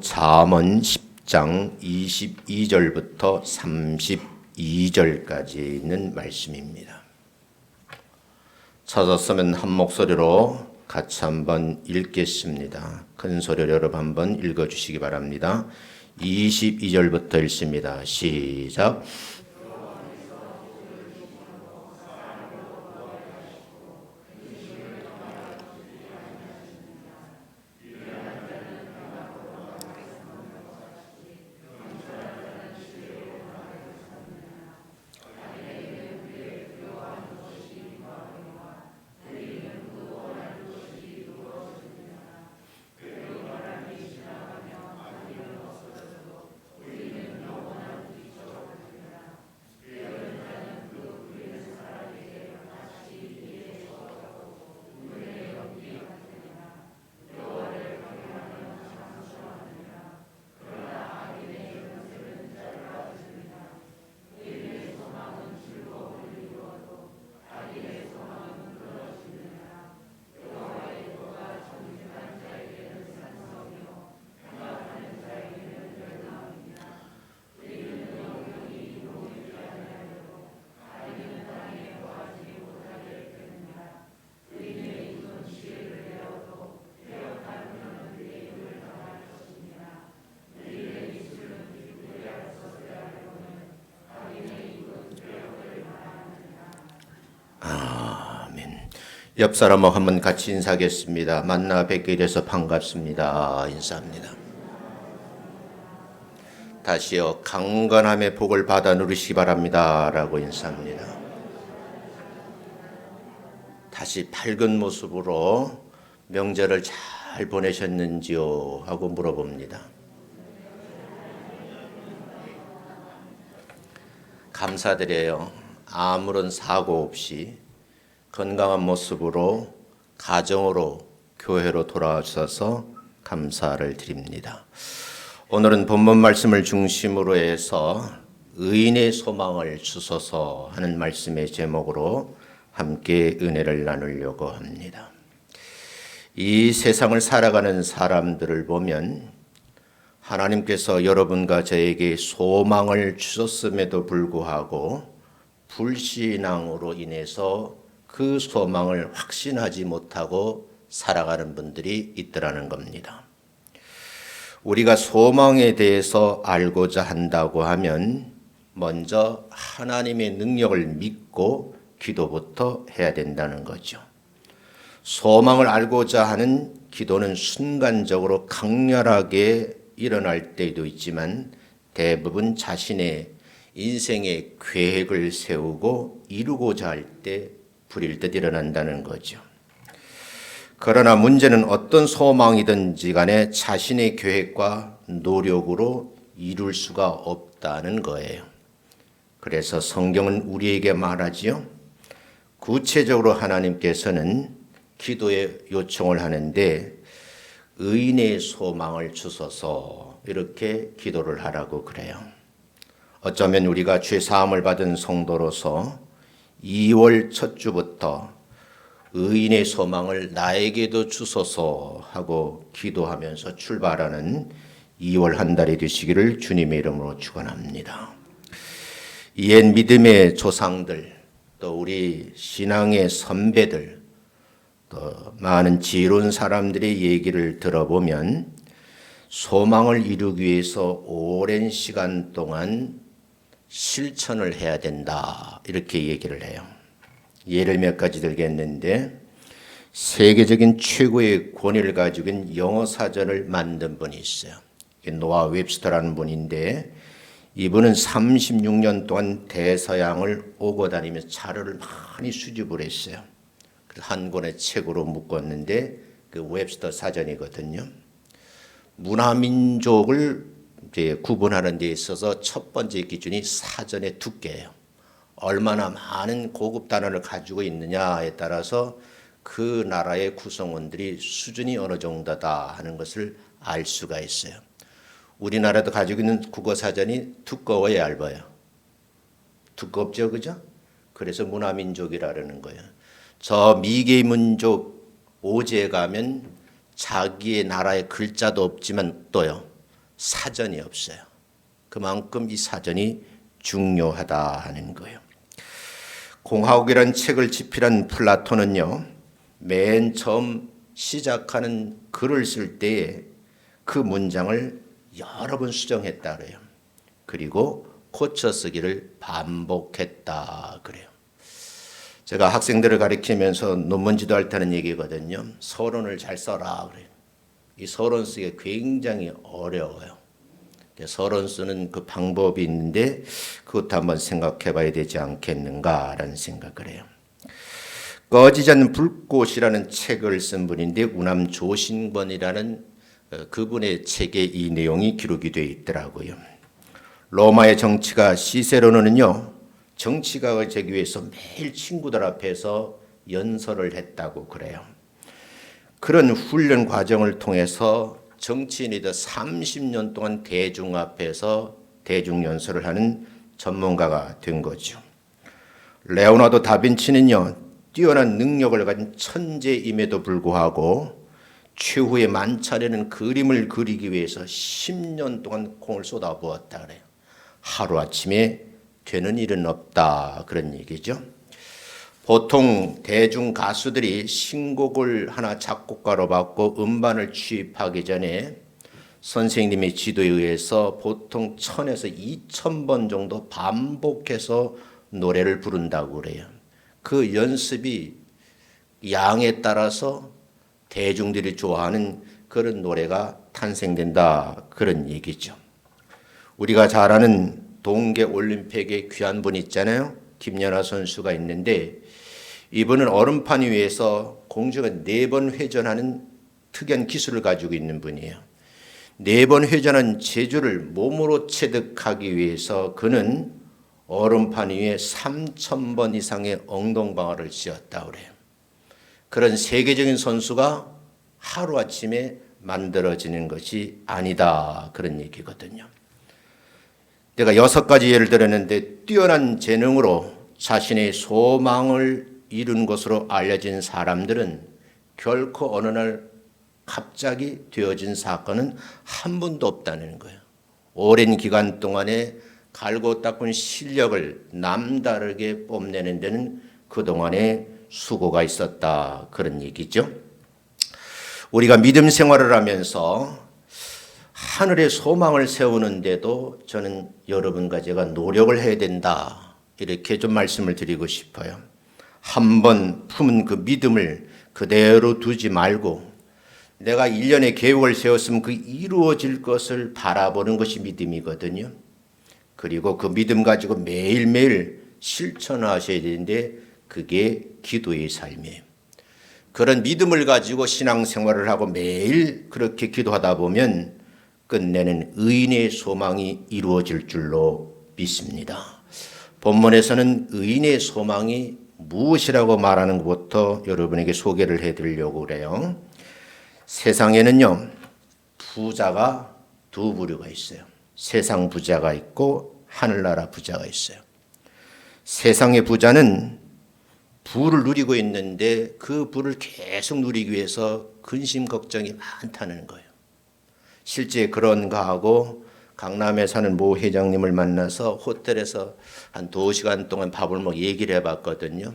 잠언 10장 22절부터 32절까지 있는 말씀입니다. 찾았으면 한 목소리로 같이 한번 읽겠습니다. 큰 소리로 여러분 한번 읽어주시기 바랍니다. 22절부터 읽습니다. 시작. 옆 사람하고 한번 같이 인사하겠습니다. 만나 뵙게 돼서 반갑습니다. 인사합니다. 다시요. 강건함의 복을 받아 누리시기 바랍니다. 라고 인사합니다. 다시 밝은 모습으로 명절을 잘 보내셨는지요? 하고 물어봅니다. 감사드려요. 아무런 사고 없이 건강한 모습으로 가정으로 교회로 돌아오셔서 감사를 드립니다. 오늘은 본문 말씀을 중심으로 해서 의인의 소망을 주소서 하는 말씀의 제목으로 함께 은혜를 나누려고 합니다. 이 세상을 살아가는 사람들을 보면 하나님께서 여러분과 저에게 소망을 주셨음에도 불구하고 불신앙으로 인해서 그 소망을 확신하지 못하고 살아가는 분들이 있더라는 겁니다. 우리가 소망에 대해서 알고자 한다고 하면 먼저 하나님의 능력을 믿고 기도부터 해야 된다는 거죠. 소망을 알고자 하는 기도는 순간적으로 강렬하게 일어날 때도 있지만 대부분 자신의 인생의 계획을 세우고 이루고자 할 때 불일 듯 일어난다는 거죠. 그러나 문제는 어떤 소망이든지 간에 자신의 계획과 노력으로 이룰 수가 없다는 거예요. 그래서 성경은 우리에게 말하지요. 구체적으로 하나님께서는 기도에 요청을 하는데 의인의 소망을 주소서 이렇게 기도를 하라고 그래요. 어쩌면 우리가 죄 사함을 받은 성도로서 2월 첫 주부터 의인의 소망을 나에게도 주소서 하고 기도하면서 출발하는 2월 한 달이 되시기를 주님의 이름으로 축원합니다. 옛 믿음의 조상들, 또 우리 신앙의 선배들, 또 많은 지혜로운 사람들의 얘기를 들어보면 소망을 이루기 위해서 오랜 시간 동안 실천을 해야 된다 이렇게 얘기를 해요. 예를 몇 가지 들겠는데 세계적인 최고의 권위를 가지고 있는 영어 사전을 만든 분이 있어요. 노아 웹스터라는 분인데 이분은 36년 동안 대서양을 오고 다니면서 자료를 많이 수집을 했어요. 그래서 한 권의 책으로 묶었는데 그 웹스터 사전이거든요. 문화민족을 이제 구분하는 데 있어서 첫 번째 기준이 사전의 두께예요. 얼마나 많은 고급 단어를 가지고 있느냐에 따라서 그 나라의 구성원들이 수준이 어느 정도다 하는 것을 알 수가 있어요. 우리나라도 가지고 있는 국어사전이 두꺼워요, 얇아요? 두껍죠, 그죠? 그래서 문화민족이라는 거예요. 저 미개 민족 오지에 가면 자기의 나라의 글자도 없지만 또요, 사전이 없어요. 그만큼 이 사전이 중요하다 하는 거예요. 공화국이라는 책을 집필한 플라톤은요, 맨 처음 시작하는 글을 쓸 때에 그 문장을 여러 번 수정했다 그래요. 그리고 고쳐 쓰기를 반복했다 그래요. 제가 학생들을 가르치면서 논문 지도할 때는 얘기거든요. 서론을 잘 써라 그래요. 이 서론 쓰기가 굉장히 어려워요. 서론 쓰는 그 방법이 있는데 그것도 한번 생각해 봐야 되지 않겠는가라는 생각을 해요. 꺼지지 않는 불꽃이라는 책을 쓴 분인데 우남조신권이라는 그분의 책에 이 내용이 기록이 되어 있더라고요. 로마의 정치가 시세로는요, 정치가가 되기 위해서 매일 친구들 앞에서 연설을 했다고 그래요. 그런 훈련 과정을 통해서 정치인이 더 30년 동안 대중 앞에서 대중 연설을 하는 전문가가 된 거죠. 레오나르도 다빈치는요, 뛰어난 능력을 가진 천재임에도 불구하고 최후의 만차례는 그림을 그리기 위해서 10년 동안 공을 쏟아부었다 그래요. 하루아침에 되는 일은 없다 그런 얘기죠. 보통 대중 가수들이 신곡을 하나 작곡가로 받고 음반을 취입하기 전에 선생님의 지도에 의해서 보통 1000에서 2000번 정도 반복해서 노래를 부른다고 그래요. 그 연습이 양에 따라서 대중들이 좋아하는 그런 노래가 탄생된다 그런 얘기죠. 우리가 잘 아는 동계올림픽의 귀한 분 있잖아요. 김연아 선수가 있는데 이분은 얼음판 위에서 공중에 4번 회전하는 특이한 기술을 가지고 있는 분이에요. 4번 회전한 제주를 몸으로 체득하기 위해서 그는 얼음판 위에 3000번 이상의 엉덩방아를 씌웠다 그래요. 그런 세계적인 선수가 하루아침에 만들어지는 것이 아니다 그런 얘기거든요. 내가 6가지 예를 들었는데 뛰어난 재능으로 자신의 소망을 이룬 것으로 알려진 사람들은 결코 어느 날 갑자기 되어진 사건은 한 번도 없다는 거예요. 오랜 기간 동안에 갈고 닦은 실력을 남다르게 뽐내는 데는 그동안에 수고가 있었다 그런 얘기죠. 우리가 믿음 생활을 하면서 하늘에 소망을 세우는데도 저는 여러분과 제가 노력을 해야 된다 이렇게 좀 말씀을 드리고 싶어요. 한번 품은 그 믿음을 그대로 두지 말고 내가 1년의 계획을 세웠으면 그 이루어질 것을 바라보는 것이 믿음이거든요. 그리고 그 믿음 가지고 매일매일 실천하셔야 되는데 그게 기도의 삶이에요. 그런 믿음을 가지고 신앙생활을 하고 매일 그렇게 기도하다 보면 끝내는 의인의 소망이 이루어질 줄로 믿습니다. 본문에서는 의인의 소망이 무엇이라고 말하는 것부터 여러분에게 소개를 해드리려고 그래요. 세상에는요, 부자가 두 부류가 있어요. 세상 부자가 있고 하늘나라 부자가 있어요. 세상의 부자는 부를 누리고 있는데 그 부를 계속 누리기 위해서 근심 걱정이 많다는 거예요. 실제 그런가 하고 강남에 사는 모 회장님을 만나서 호텔에서 한 2시간 동안 밥을 먹고 얘기를 해봤거든요.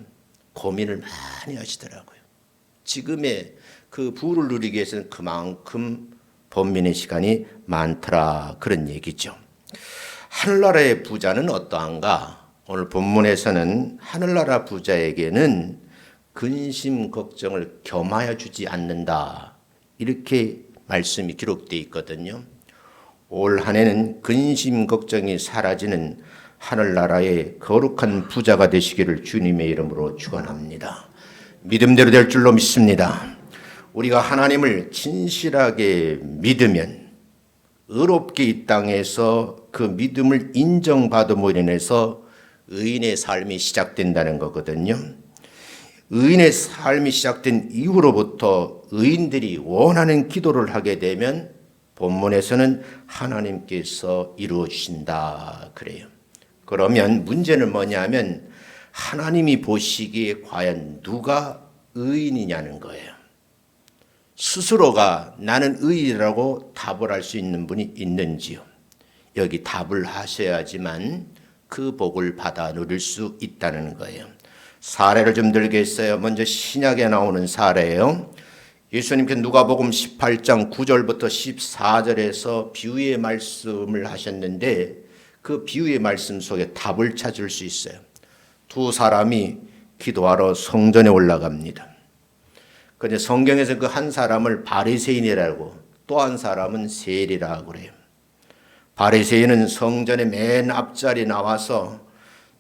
고민을 많이 하시더라고요. 지금의 그 부를 누리기 위해서는 그만큼 번민의 시간이 많더라 그런 얘기죠. 하늘나라의 부자는 어떠한가? 오늘 본문에서는 하늘나라 부자에게는 근심 걱정을 겸하여 주지 않는다 이렇게 말씀이 기록되어 있거든요. 올 한 해는 근심 걱정이 사라지는 하늘나라의 거룩한 부자가 되시기를 주님의 이름으로 축원합니다. 믿음대로 될 줄로 믿습니다. 우리가 하나님을 진실하게 믿으면 의롭게 이 땅에서 그 믿음을 인정받음으로 인해서 의인의 삶이 시작된다는 거거든요. 의인의 삶이 시작된 이후로부터 의인들이 원하는 기도를 하게 되면 본문에서는 하나님께서 이루어 주신다 그래요. 그러면 문제는 뭐냐면 하나님이 보시기에 과연 누가 의인이냐는 거예요. 스스로가 나는 의인이라고 답을 할 수 있는 분이 있는지요? 여기 답을 하셔야지만 그 복을 받아 누릴 수 있다는 거예요. 사례를 좀 들겠어요. 먼저 신약에 나오는 사례예요. 예수님께서 누가복음 18장 9절부터 14절에서 비유의 말씀을 하셨는데 그 비유의 말씀 속에 답을 찾을 수 있어요. 두 사람이 기도하러 성전에 올라갑니다. 그런데 성경에서 그 한 사람을 바리새인이라고 또 한 사람은 세리라고 그래요. 바리새인은 성전의 맨 앞자리에 나와서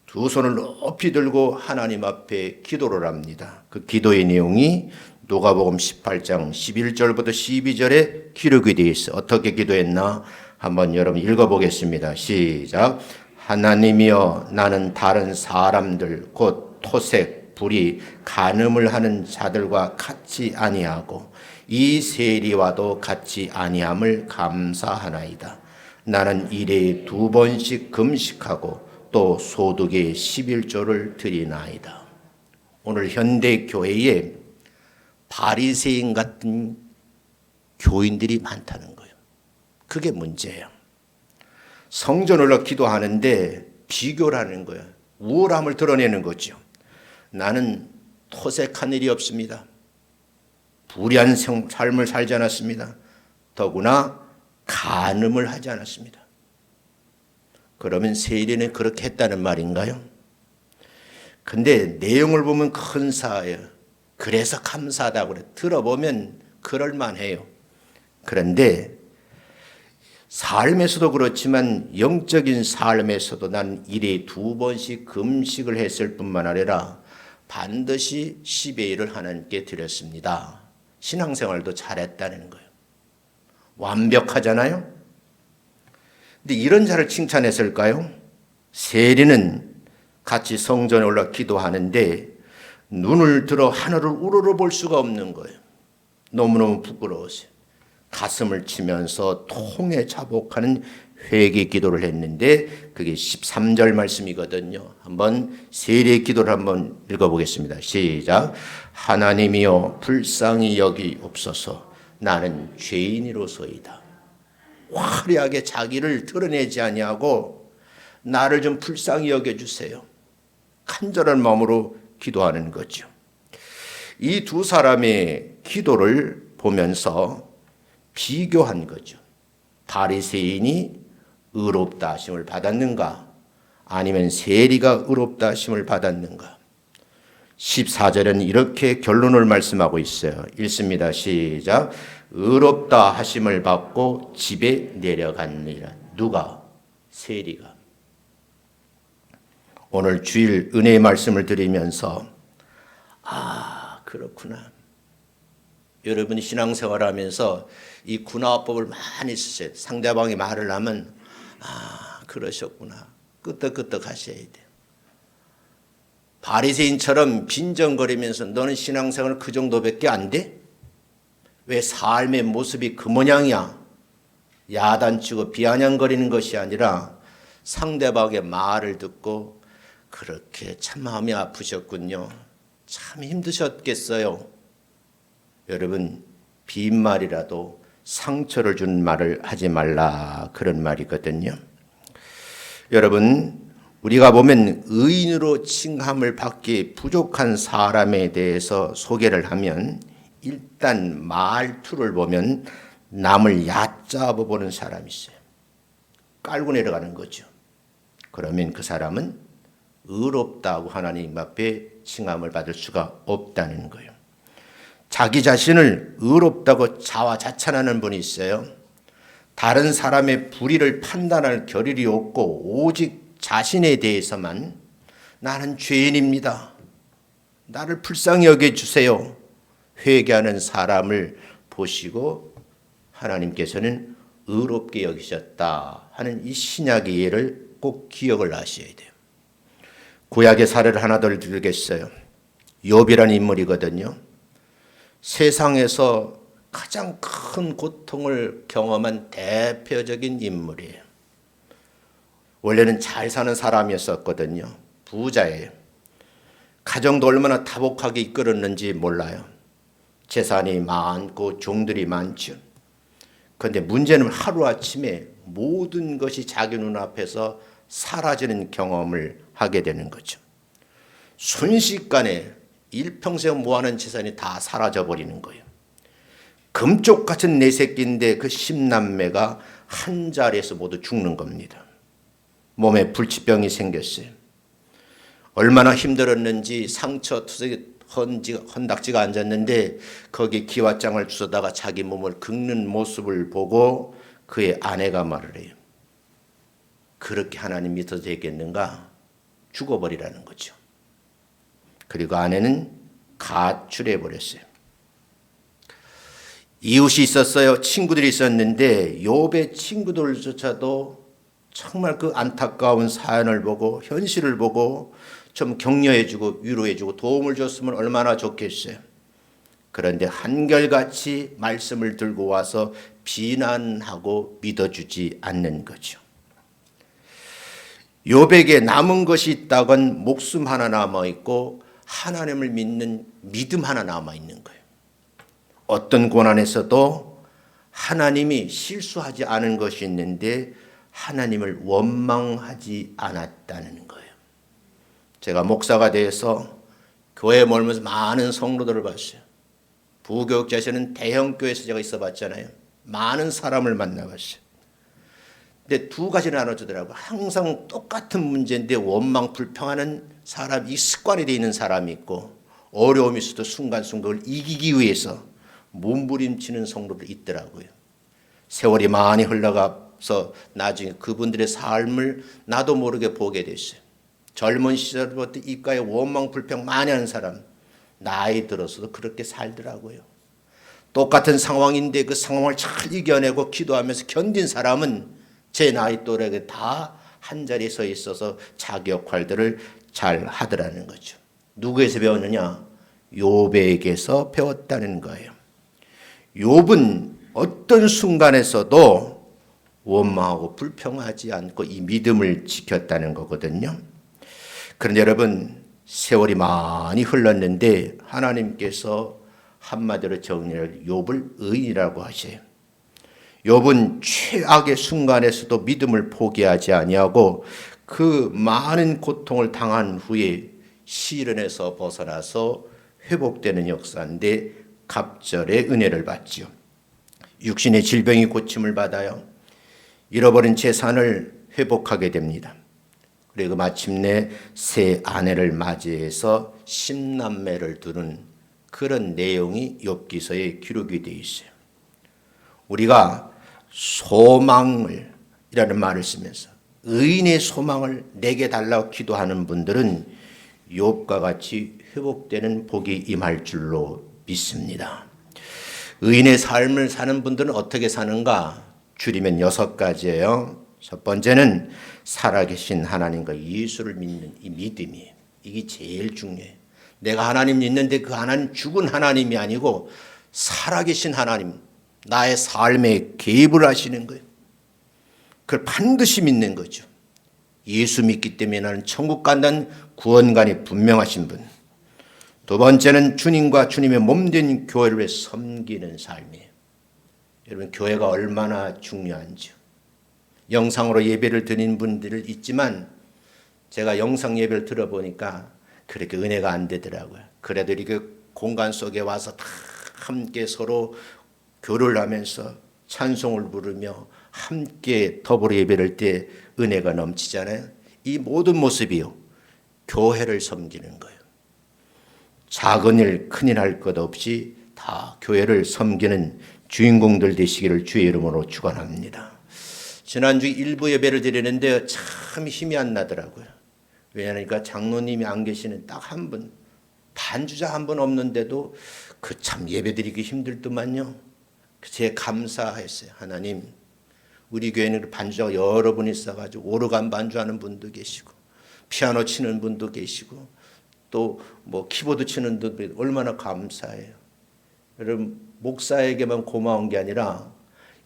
두 손을 높이 들고 하나님 앞에 기도를 합니다. 그 기도의 내용이 누가복음 18장 11절부터 12절에 기록이 되어 있어요. 어떻게 기도했나? 한번 여러분 읽어보겠습니다. 시작. 하나님이여, 나는 다른 사람들 곧 토색, 불의, 간음을 하는 자들과 같이 아니하고 이 세리와도 같이 아니함을 감사하나이다. 나는 일에 2번씩 금식하고 또 소득의 11조를 드리나이다. 오늘 현대 교회에 바리새인 같은 교인들이 많다는 거예요. 그게 문제예요. 성전 올라 기도하는데 비교를 하는 거예요. 우월함을 드러내는 거죠. 나는 토색한 일이 없습니다. 불의한 삶을 살지 않았습니다. 더구나 간음을 하지 않았습니다. 그러면 세리는 그렇게 했다는 말인가요? 근데 내용을 보면 근사해요. 그래서 감사하다고 그래. 들어보면 그럴만해요. 그런데 삶에서도 그렇지만 영적인 삶에서도 난 일에 2번씩 금식을 했을 뿐만 아니라 반드시 10의 1을 하나님께 드렸습니다. 신앙생활도 잘했다는 거예요. 완벽하잖아요. 근데 이런 자를 칭찬했을까요? 세리는 같이 성전에 올라 기도하는데 눈을 들어 하늘을 우러러 볼 수가 없는 거예요. 너무너무 부끄러워서 가슴을 치면서 통에 자복하는 회개 기도를 했는데 그게 13절 말씀이거든요. 한번 세리의 기도를 한번 읽어보겠습니다. 시작. 하나님이여, 불쌍히 여기옵소서. 나는 죄인이로소이다. 화려하게 자기를 드러내지 아니하고 나를 좀 불쌍히 여겨주세요. 간절한 마음으로 기도하는 거죠. 이 두 사람의 기도를 보면서 비교한 거죠. 바리새인이 의롭다 하심을 받았는가? 아니면 세리가 의롭다 하심을 받았는가? 14절은 이렇게 결론을 말씀하고 있어요. 읽습니다. 시작. 의롭다 하심을 받고 집에 내려갔느니라. 누가? 세리가. 오늘 주일 은혜의 말씀을 드리면서 그렇구나. 여러분이 신앙생활하면서 이 군화법을 많이 쓰세요. 상대방이 말을 하면 그러셨구나. 끄떡끄떡 하셔야 돼요. 바리새인처럼 빈정거리면서 너는 신앙생활 그 정도밖에 안 돼? 왜 삶의 모습이 그 모양이야? 야단치고 비아냥거리는 것이 아니라 상대방의 말을 듣고 그렇게 참 마음이 아프셨군요. 참 힘드셨겠어요. 여러분, 빈말이라도 상처를 준 말을 하지 말라, 그런 말이거든요. 여러분, 우리가 보면 의인으로 칭함을 받기 부족한 사람에 대해서 소개를 하면 일단 말투를 보면 남을 얕잡아 보는 사람이 있어요. 깔고 내려가는 거죠. 그러면 그 사람은 의롭다고 하나님 앞에 칭함을 받을 수가 없다는 거예요. 자기 자신을 의롭다고 자화자찬하는 분이 있어요. 다른 사람의 불의를 판단할 겨를이 없고 오직 자신에 대해서만 나는 죄인입니다. 나를 불쌍히 여겨주세요. 회개하는 사람을 보시고 하나님께서는 의롭게 여기셨다 하는 이 신약의 예를 꼭 기억을 하셔야 돼요. 구약의 사례를 하나 더 들겠어요. 욥이라는 인물이거든요. 세상에서 가장 큰 고통을 경험한 대표적인 인물이에요. 원래는 잘 사는 사람이었었거든요. 부자예요. 가정도 얼마나 다복하게 이끌었는지 몰라요. 재산이 많고 종들이 많죠. 그런데 문제는 하루아침에 모든 것이 자기 눈앞에서 사라지는 경험을 하게 되는 거죠. 순식간에 일평생 모아놓은 재산이 다 사라져버리는 거예요. 금쪽 같은 네 새끼인데 그 10남매가 한 자리에서 모두 죽는 겁니다. 몸에 불치병이 생겼어요. 얼마나 힘들었는지 상처투석에 헌닥지가 앉았는데 거기에 기와장을 주워다가 자기 몸을 긁는 모습을 보고 그의 아내가 말을 해요. 그렇게 하나님 믿어도 되겠는가? 죽어버리라는 거죠. 그리고 아내는 가출해 버렸어요. 이웃이 있었어요. 친구들이 있었는데 욥의 친구들조차도 정말 그 안타까운 사연을 보고 현실을 보고 좀 격려해주고 위로해주고 도움을 줬으면 얼마나 좋겠어요. 그런데 한결같이 말씀을 들고 와서 비난하고 믿어주지 않는 거죠. 욥에게 남은 것이 있다건 목숨 하나 남아있고 하나님을 믿는 믿음 하나 남아있는 거예요. 어떤 고난에서도 하나님이 실수하지 않은 것이 있는데 하나님을 원망하지 않았다는 거예요. 제가 목사가 돼서 교회에 멀면서 많은 성도들을 봤어요. 부교육자에서는 대형교회에서 제가 있어봤잖아요. 많은 사람을 만나봤어요. 근데 두 가지를 나눠주더라고요. 항상 똑같은 문제인데 원망 불평하는 사람, 이 습관이 되어 있는 사람이 있고 어려움이 있어도 순간순간을 이기기 위해서 몸부림치는 성도들이 있더라고요. 세월이 많이 흘러가서 나중에 그분들의 삶을 나도 모르게 보게 됐어요. 젊은 시절부터 입가에 원망 불평 많이 하는 사람, 나이 들어서도 그렇게 살더라고요. 똑같은 상황인데 그 상황을 잘 이겨내고 기도하면서 견딘 사람은 제 나이 또래에 다 한자리에 서 있어서 자기 역할들을 잘 하더라는 거죠. 누구에서 배웠느냐? 욥에게서 배웠다는 거예요. 욥은 어떤 순간에서도 원망하고 불평하지 않고 이 믿음을 지켰다는 거거든요. 그런데 여러분, 세월이 많이 흘렀는데 하나님께서 한마디로 정리를 욥을 의인이라고 하세요. 욥은 최악의 순간에서도 믿음을 포기하지 아니하고 그 많은 고통을 당한 후에 시련에서 벗어나서 회복되는 역사인데 갑절의 은혜를 받지요. 육신의 질병이 고침을 받아요. 잃어버린 재산을 회복하게 됩니다. 그리고 마침내 새 아내를 맞이해서 10남매를 두는 그런 내용이 욥기서에 기록이 되어 있어요. 우리가 소망을 이라는 말을 쓰면서 의인의 소망을 내게 달라고 기도하는 분들은 욥과 같이 회복되는 복이 임할 줄로 믿습니다. 의인의 삶을 사는 분들은 어떻게 사는가? 줄이면 6가지예요. 첫 번째는 살아계신 하나님과 예수를 믿는 이 믿음이에요. 이게 제일 중요해요. 내가 하나님 믿는데 그 하나님 죽은 하나님이 아니고 살아계신 하나님, 나의 삶에 개입을 하시는 거예요. 그걸 반드시 믿는 거죠. 예수 믿기 때문에 나는 천국 간다는 구원관이 분명하신 분. 두 번째는 주님과 주님의 몸된 교회를 위해 섬기는 삶이에요. 여러분, 교회가 얼마나 중요한지요. 영상으로 예배를 드리는 분들 있지만 제가 영상 예배를 들어보니까 그렇게 은혜가 안 되더라고요. 그래도 이렇게 공간 속에 와서 다 함께 서로 교류를 하면서 찬송을 부르며 함께 더불어 예배를 할 때 은혜가 넘치잖아요. 이 모든 모습이요, 교회를 섬기는 거예요. 작은 일, 큰 일 할 것 없이 다 교회를 섬기는 주인공들 되시기를 주의 이름으로 축원합니다. 지난주 일부 예배를 드리는데 참 힘이 안 나더라고요. 왜냐하니까 장로님이 안 계시는 딱 한 분, 반주자 한 분 없는데도 그 참 예배 드리기 힘들더만요. 제 감사했어요. 하나님, 우리 교회는 반주자가 여러 분 있어가지고 오르간 반주하는 분도 계시고 피아노 치는 분도 계시고 또 뭐 키보드 치는 분도 얼마나 감사해요. 여러분, 목사에게만 고마운 게 아니라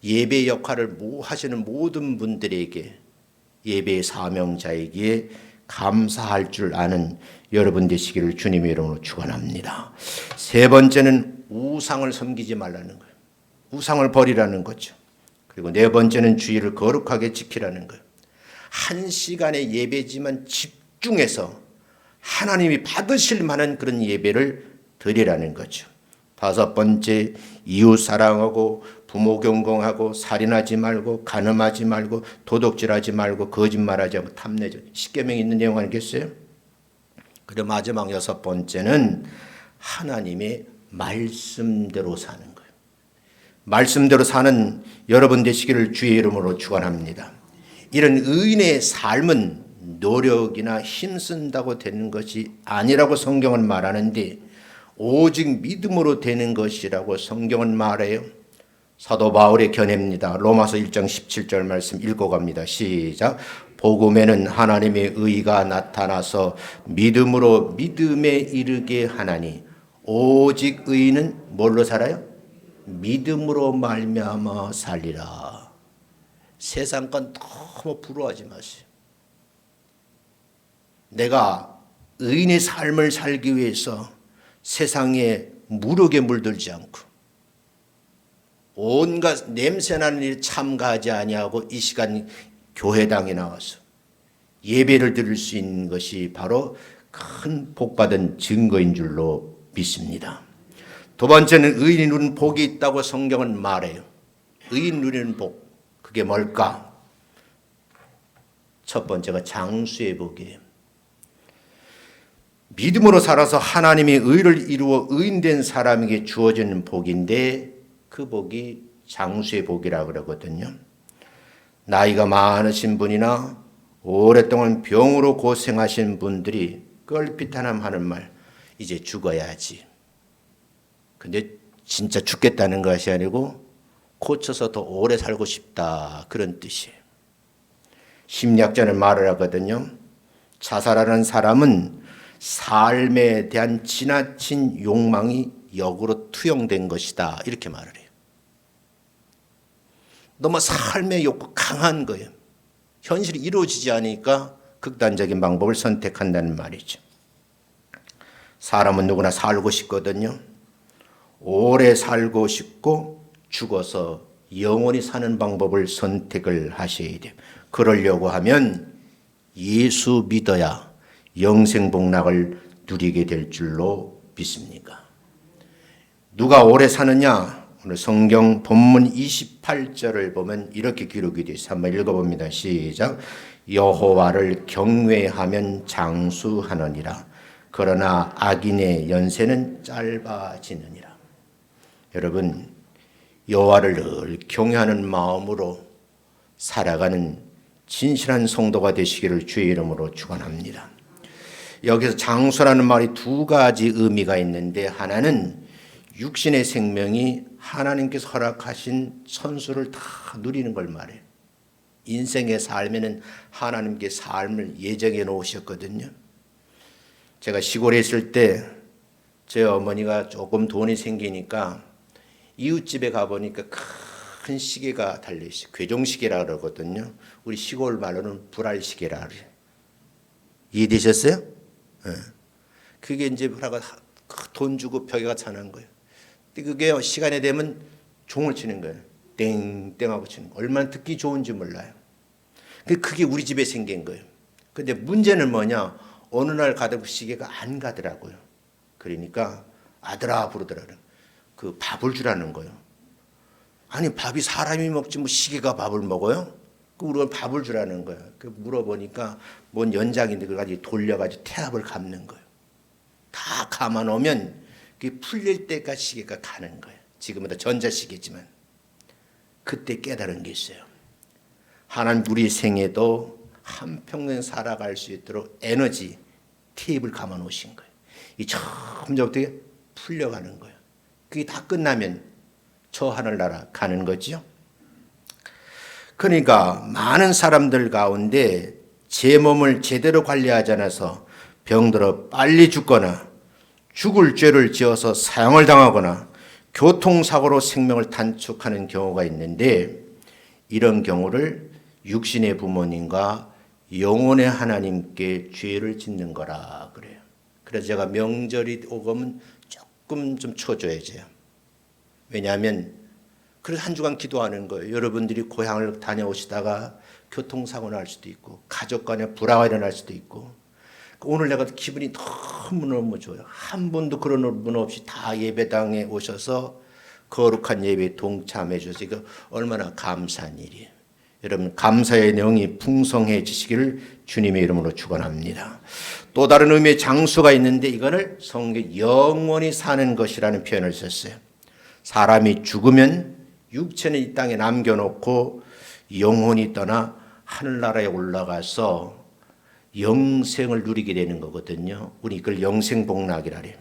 예배 역할을 하시는 모든 분들에게, 예배의 사명자에게 감사할 줄 아는 여러분 되시기를 주님의 이름으로 축원합니다. 세 번째는 우상을 섬기지 말라는 거예요. 우상을 버리라는 거죠. 그리고 네 번째는 주의를 거룩하게 지키라는 거예요. 한 시간의 예배지만 집중해서 하나님이 받으실 만한 그런 예배를 드리라는 거죠. 다섯 번째, 이웃 사랑하고 부모 경공하고 살인하지 말고 간음하지 말고 도둑질하지 말고 거짓말하지 않고 탐내지. 십계명에 있는 내용 아니겠어요? 그리고 마지막 여섯 번째는 하나님의 말씀대로 사는 거예요. 말씀대로 사는 여러분 되시기를 주의 이름으로 축원합니다. 이런 의인의 삶은 노력이나 힘쓴다고 되는 것이 아니라고 성경은 말하는데 오직 믿음으로 되는 것이라고 성경은 말해요. 사도 바울의 견해입니다. 로마서 1장 17절 말씀 읽어갑니다. 시작. 복음에는 하나님의 의가 나타나서 믿음으로 믿음에 이르게 하나니 오직 의인은 뭘로 살아요? 믿음으로 말미암아 살리라. 세상 건 너무 부러워하지 마세요. 내가 의인의 삶을 살기 위해서 세상에 무력에 물들지 않고 온갖 냄새나는 일에 참가하지 아니하고 이 시간 교회당에 나와서 예배를 드릴 수 있는 것이 바로 큰 복받은 증거인 줄로 믿습니다. 두 번째는 의인이 누리는 복이 있다고 성경은 말해요. 의인 누리는 복, 그게 뭘까? 첫 번째가 장수의 복이에요. 믿음으로 살아서 하나님의 의를 이루어 의인된 사람에게 주어지는 복인데 그 복이 장수의 복이라고 그러거든요. 나이가 많으신 분이나 오랫동안 병으로 고생하신 분들이 껄핏하남 하는 말, 이제 죽어야지. 근데 진짜 죽겠다는 것이 아니고 고쳐서 더 오래 살고 싶다, 그런 뜻이에요. 심리학자는 말을 하거든요. 자살하는 사람은 삶에 대한 지나친 욕망이 역으로 투영된 것이다, 이렇게 말을 해요. 너무 삶의 욕구 강한 거예요. 현실이 이루어지지 않으니까 극단적인 방법을 선택한다는 말이죠. 사람은 누구나 살고 싶거든요. 오래 살고 싶고 죽어서 영원히 사는 방법을 선택을 하셔야 돼요. 그러려고 하면 예수 믿어야 영생복락을 누리게 될 줄로 믿습니다. 누가 오래 사느냐? 오늘 성경 본문 28절을 보면 이렇게 기록이 되어 있어요. 한번 읽어봅니다. 시작. 여호와를 경외하면 장수하느니라. 그러나 악인의 연세는 짧아지느니라. 여러분, 여호와를 늘 경외하는 마음으로 살아가는 진실한 성도가 되시기를 주의 이름으로 축원합니다. 여기서 장수라는 말이 두 가지 의미가 있는데, 하나는 육신의 생명이 하나님께서 허락하신 선수를 다 누리는 걸 말해요. 인생의 삶에는 하나님께 삶을 예정해 놓으셨거든요. 제가 시골에 있을 때 제 어머니가 조금 돈이 생기니까 이웃집에 가보니까 큰 시계가 달려있어요. 괴종시계라 그러거든요. 우리 시골 말로는 불알시계라 그래요. 이해되셨어요? 네. 그게 이제 뭐라고 돈 주고 벽에가 차는 거예요. 근데 그게 시간이 되면 종을 치는 거예요. 땡땡하고 치는 거예요. 얼마나 듣기 좋은지 몰라요. 그게 우리 집에 생긴 거예요. 근데 문제는 뭐냐? 어느 날 가다 시계가 안 가더라고요. 그러니까 아들아 부르더라고요. 그 밥을 주라는 거예요. 아니 밥이 사람이 먹지 뭐 시계가 밥을 먹어요? 그 우리가 밥을 주라는 거예요. 그 물어보니까 뭔 연장인데 그걸 가지고 돌려가지고 태압을 감는 거예요. 다 감아 놓으면 그게 풀릴 때까지 시계가 가는 거예요. 지금은 다 전자시계지만 그때 깨달은 게 있어요. 하나님 우리 생에도 한평생 살아갈 수 있도록 에너지 테이프를 감아 놓으신 거예요. 이 점점부터 풀려가는 거예요. 그게 다 끝나면 저 하늘나라 가는 거죠. 그러니까 많은 사람들 가운데 제 몸을 제대로 관리하지 않아서 병들어 빨리 죽거나 죽을 죄를 지어서 사형을 당하거나 교통사고로 생명을 단축하는 경우가 있는데, 이런 경우를 육신의 부모님과 영혼의 하나님께 죄를 짓는 거라 그래요. 그래서 제가 명절이 오면 조금 좀 쳐줘야죠. 왜냐하면 그래서 한 주간 기도하는 거예요. 여러분들이 고향을 다녀오시다가 교통사고 날 수도 있고 가족 간에 불화가 일어날 수도 있고 오늘 내가 기분이 너무너무 좋아요. 한 분도 그런 분 없이 다 예배당에 오셔서 거룩한 예배에 동참해 주셔서 이거 얼마나 감사한 일이에요. 여러분 감사의 내용이 풍성해지시기를 주님의 이름으로 축원합니다. 또 다른 의미의 장수가 있는데 이거를 성경 영원히 사는 것이라는 표현을 썼어요. 사람이 죽으면 육체는 이 땅에 남겨놓고 영혼이 떠나 하늘나라에 올라가서 영생을 누리게 되는 거거든요. 우리 이걸 영생복락이라 해요.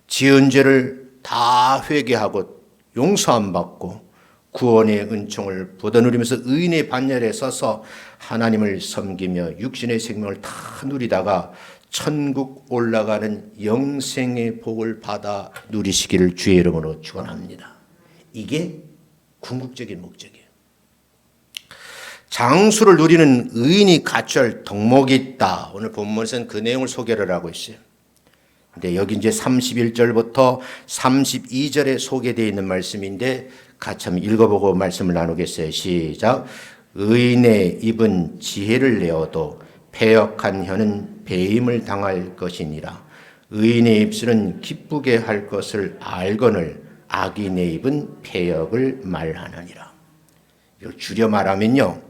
지은 죄를 다 회개하고 용서함 받고 구원의 은총을 보다 누리면서 의인의 반열에 서서 하나님을 섬기며 육신의 생명을 다 누리다가 천국 올라가는 영생의 복을 받아 누리시기를 주의 이름으로 축원합니다. 이게 궁극적인 목적이에요. 장수를 누리는 의인이 갖춰야 할 덕목이 있다. 오늘 본문에서는 그 내용을 소개를 하고 있어요. 근데 여기 이제 31절부터 32절에 소개되어 있는 말씀인데 같이 한번 읽어보고 말씀을 나누겠어요. 시작. 의인의 입은 지혜를 내어도 패역한 혀는 배임을 당할 것이니라. 의인의 입술은 기쁘게 할 것을 알거늘 악인의 입은 패역을 말하느니라. 이걸 줄여 말하면요.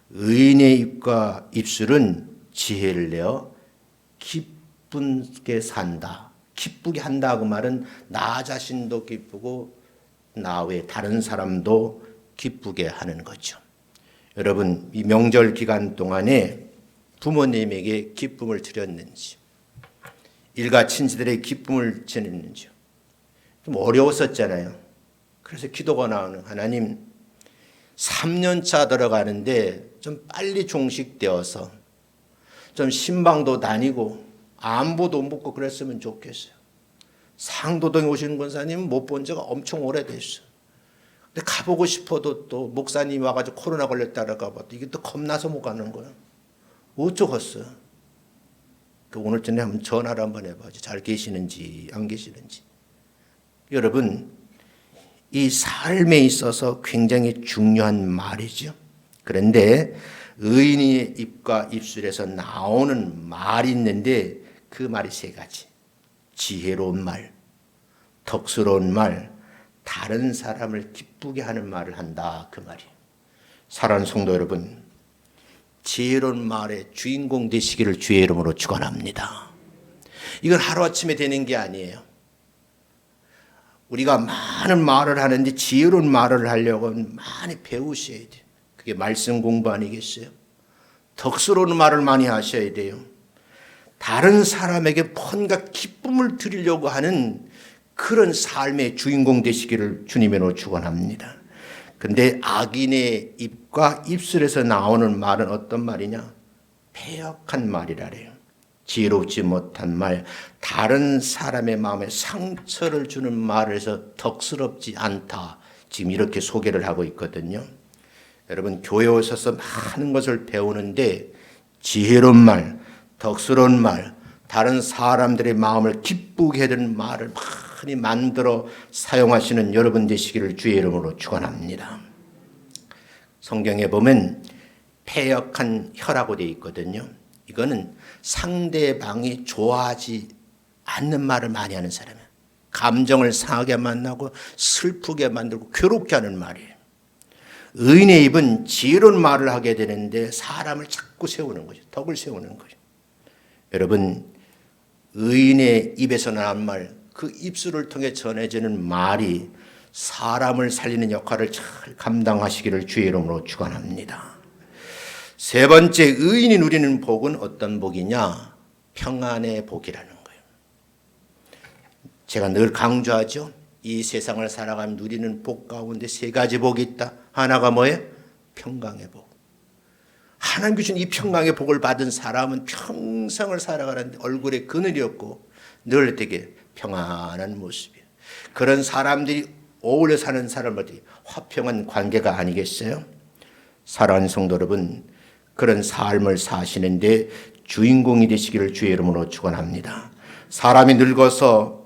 의인의 입과 입술은 지혜를 내어 기쁘게 산다. 기쁘게 한다 그 말은 나 자신도 기쁘고 나 외 다른 사람도 기쁘게 하는 거죠. 여러분 이 명절 기간 동안에 부모님에게 기쁨을 드렸는지 일가 친지들에게 기쁨을 전했는지 좀 어려웠었잖아요. 그래서 기도가 나오는 하나님 3년차 들어가는데 좀 빨리 종식되어서 좀 신방도 다니고 안부도 묻고 그랬으면 좋겠어요. 상도동에 오시는 권사님 못 본 지가 엄청 오래됐어요. 근데 가보고 싶어도 또 목사님이 와가지고 코로나 걸렸다가 가봐도 이게 또 겁나서 못 가는 거예요. 어쩌겠어요. 오늘쯤에 한번 전화를 한번 해봐야지. 잘 계시는지 안 계시는지. 여러분 이 삶에 있어서 굉장히 중요한 말이죠. 그런데 의인의 입과 입술에서 나오는 말이 있는데 그 말이 세 가지. 지혜로운 말, 덕스러운 말, 다른 사람을 기쁘게 하는 말을 한다. 그 말이에요. 사랑하는 성도 여러분, 지혜로운 말의 주인공 되시기를 주의 이름으로 축원합니다. 이건 하루아침에 되는 게 아니에요. 우리가 많은 말을 하는데 지혜로운 말을 하려고 많이 배우셔야 돼요. 그게 말씀 공부 아니겠어요? 덕스러운 말을 많이 하셔야 돼요. 다른 사람에게 뭔가 기쁨을 드리려고 하는 그런 삶의 주인공 되시기를 주님으로 축원합니다. 근데 악인의 입과 입술에서 나오는 말은 어떤 말이냐? 패역한 말이라 그래요. 지혜롭지 못한 말, 다른 사람의 마음에 상처를 주는 말을 해서 덕스럽지 않다. 지금 이렇게 소개를 하고 있거든요. 여러분 교회에 오셔서 많은 것을 배우는데 지혜로운 말, 덕스러운 말, 다른 사람들의 마음을 기쁘게 해드리는 말을 많이 만들어 사용하시는 여러분 되시기를 주의 이름으로 축원합니다. 성경에 보면 패역한 혀라고 되어 있거든요. 이거는 상대방이 좋아하지 않는 말을 많이 하는 사람이에요. 감정을 상하게 만나고 슬프게 만들고 괴롭게 하는 말이에요. 의인의 입은 지혜로운 말을 하게 되는데 사람을 자꾸 세우는 거죠. 덕을 세우는 거죠. 여러분 의인의 입에서 나온 말, 그 입술을 통해 전해지는 말이 사람을 살리는 역할을 잘 감당하시기를 주의 이름으로 축원합니다. 세 번째 의인이 누리는 복은 어떤 복이냐? 평안의 복이라는 거예요. 제가 늘 강조하죠. 이 세상을 살아가면 누리는 복 가운데 세 가지 복이 있다. 하나가 뭐예요? 평강의 복. 하나님 주신 이 평강의 복을 받은 사람은 평생을 살아가는데 얼굴에 그늘이 없고 늘 되게 평안한 모습이에요. 그런 사람들이 어울려 사는 사람들이 화평한 관계가 아니겠어요? 사랑하는 성도 여러분, 그런 삶을 사시는데 주인공이 되시기를 주의 이름으로 축원합니다. 사람이 늙어서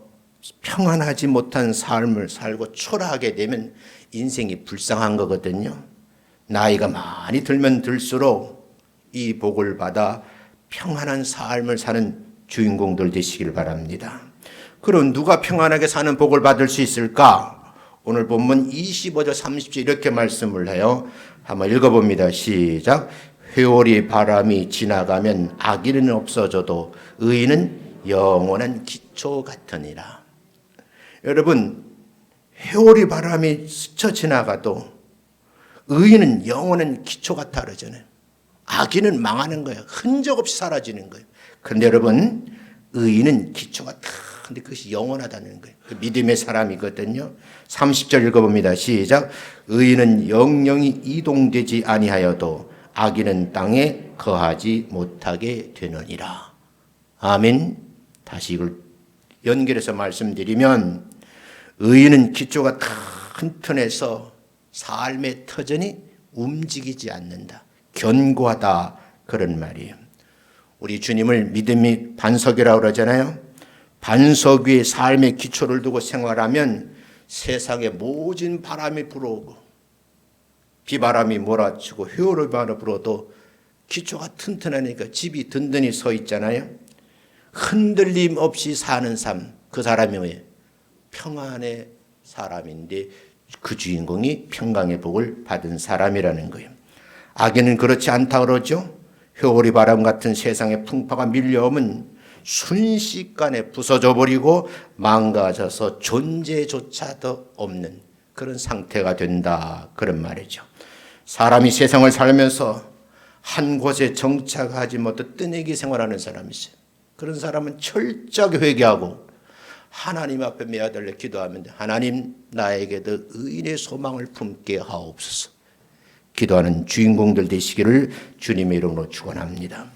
평안하지 못한 삶을 살고 초라하게 되면 인생이 불쌍한 거거든요. 나이가 많이 들면 들수록 이 복을 받아 평안한 삶을 사는 주인공들 되시길 바랍니다. 그럼 누가 평안하게 사는 복을 받을 수 있을까? 오늘 본문 25절 30절 이렇게 말씀을 해요. 한번 읽어봅니다. 시작. 회오리 바람이 지나가면 악인은 없어져도 의인은 영원한 기초 같으니라. 여러분, 회오리 바람이 스쳐 지나가도 의인은 영원한 기초 같아 그러잖아요. 악인은 망하는 거예요. 흔적 없이 사라지는 거예요. 그런데 여러분, 의인은 기초가 다 근데 그것이 영원하다는 거예요. 그 믿음의 사람이거든요. 30절 읽어봅니다. 시작. 의인은 영영이 이동되지 아니하여도 악인은 땅에 거하지 못하게 되느니라. 아멘. 다시 이걸 연결해서 말씀드리면 의인은 기초가 튼튼해서 삶의 터전이 움직이지 않는다. 견고하다. 그런 말이에요. 우리 주님을 믿음이 반석이라고 그러잖아요. 반석 위에 삶의 기초를 두고 생활하면 세상에 모진 바람이 불어오고 비바람이 몰아치고 회오리 바람이 불어도 기초가 튼튼하니까 집이 든든히 서 있잖아요. 흔들림 없이 사는 삶, 그 사람이 뭐예요? 평안의 사람인데 그 주인공이 평강의 복을 받은 사람이라는 거예요. 악인은 그렇지 않다 그러죠. 회오리 바람 같은 세상의 풍파가 밀려오면 순식간에 부서져 버리고 망가져서 존재조차도 없는 그런 상태가 된다. 그런 말이죠. 사람이 세상을 살면서 한 곳에 정착하지 못해 뜨내기 생활하는 사람이 있어요. 그런 사람은 철저하게 회개하고 하나님 앞에 매어달려 기도하면 하나님 나에게도 의인의 소망을 품게 하옵소서. 기도하는 주인공들 되시기를 주님의 이름으로 축원합니다.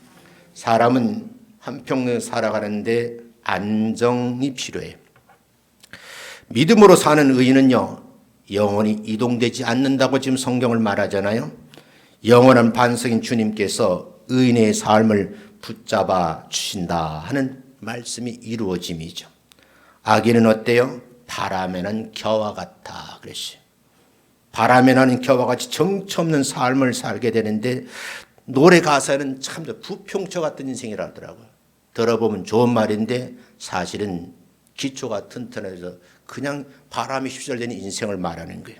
사람은 한평생 살아가는데 안정이 필요해요. 믿음으로 사는 의인은요, 영원히 이동되지 않는다고 지금 성경을 말하잖아요. 영원한 반석인 주님께서 의인의 삶을 붙잡아 주신다 하는 말씀이 이루어짐이죠. 악인은 어때요? 바람에 난 겨와 같아 그랬어요. 바람에 나는 겨와 같이 정처 없는 삶을 살게 되는데 노래 가사는 참 부평초 같은 인생이라 하더라고요. 들어보면 좋은 말인데 사실은 기초가 튼튼해서 그냥 바람이 휩쓸리는 인생을 말하는 거예요.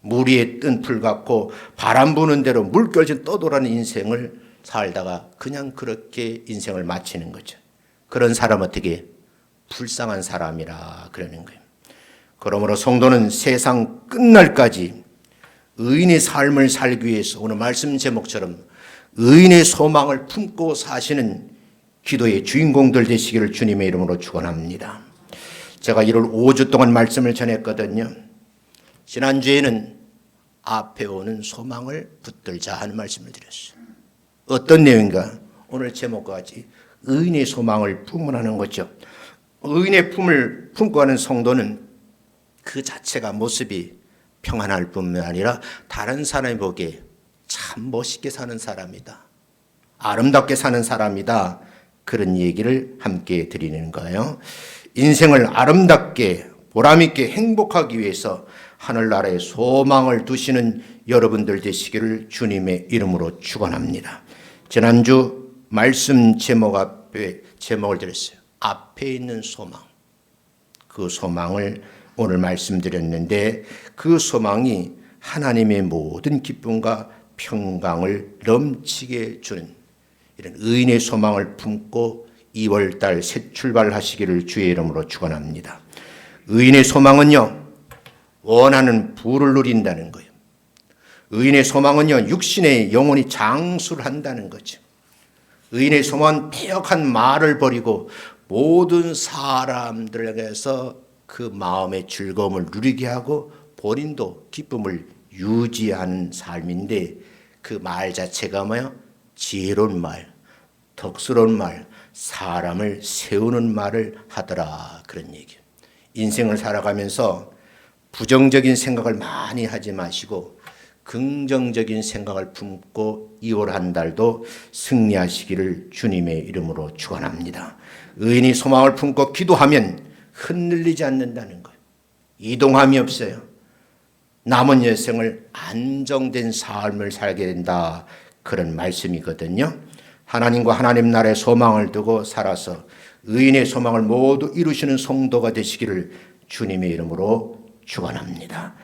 물 위에 뜬 풀 같고 바람 부는 대로 물결처럼 떠돌아가는 인생을 살다가 그냥 그렇게 인생을 마치는 거죠. 그런 사람 어떻게 불쌍한 사람이라 그러는 거예요. 그러므로 성도는 세상 끝날까지 의인의 삶을 살기 위해서 오늘 말씀 제목처럼 의인의 소망을 품고 사시는 기도의 주인공들 되시기를 주님의 이름으로 축원합니다. 제가 1월 5주 동안 말씀을 전했거든요. 지난주에는 앞에 오는 소망을 붙들자 하는 말씀을 드렸어요. 어떤 내용인가? 오늘 제목과 같이 의인의 소망을 품으라는 거죠. 의인의 품을 품고 하는 성도는 그 자체가 모습이 평안할 뿐만 아니라 다른 사람이 보기에 참 멋있게 사는 사람이다. 아름답게 사는 사람이다. 그런 얘기를 함께 드리는 거예요. 인생을 아름답게 보람있게 행복하기 위해서 하늘나라에 소망을 두시는 여러분들 되시기를 주님의 이름으로 축원합니다. 지난주 말씀 제목 앞에 제목을 드렸어요. 앞에 있는 소망. 그 소망을 오늘 말씀드렸는데 그 소망이 하나님의 모든 기쁨과 평강을 넘치게 주는 이런 의인의 소망을 품고 2월달 새 출발하시기를 주의 이름으로 축원합니다. 의인의 소망은요, 원하는 부를 누린다는 거예요. 의인의 소망은요, 육신의 영혼이 장수를 한다는 거죠. 의인의 소망은 패역한 말을 버리고 모든 사람들에게서 그 마음의 즐거움을 누리게 하고 본인도 기쁨을 유지하는 삶인데 그 말 자체가 뭐야? 지혜로운 말, 덕스러운 말, 사람을 세우는 말을 하더라 그런 얘기예요. 인생을 살아가면서 부정적인 생각을 많이 하지 마시고 긍정적인 생각을 품고 2월 한 달도 승리하시기를 주님의 이름으로 축원합니다. 의인이 소망을 품고 기도하면 흔들리지 않는다는 거예요. 이동함이 없어요. 남은 여생을 안정된 삶을 살게 된다. 그런 말씀이거든요. 하나님과 하나님 나라의 소망을 두고 살아서 의인의 소망을 모두 이루시는 성도가 되시기를 주님의 이름으로 축원합니다.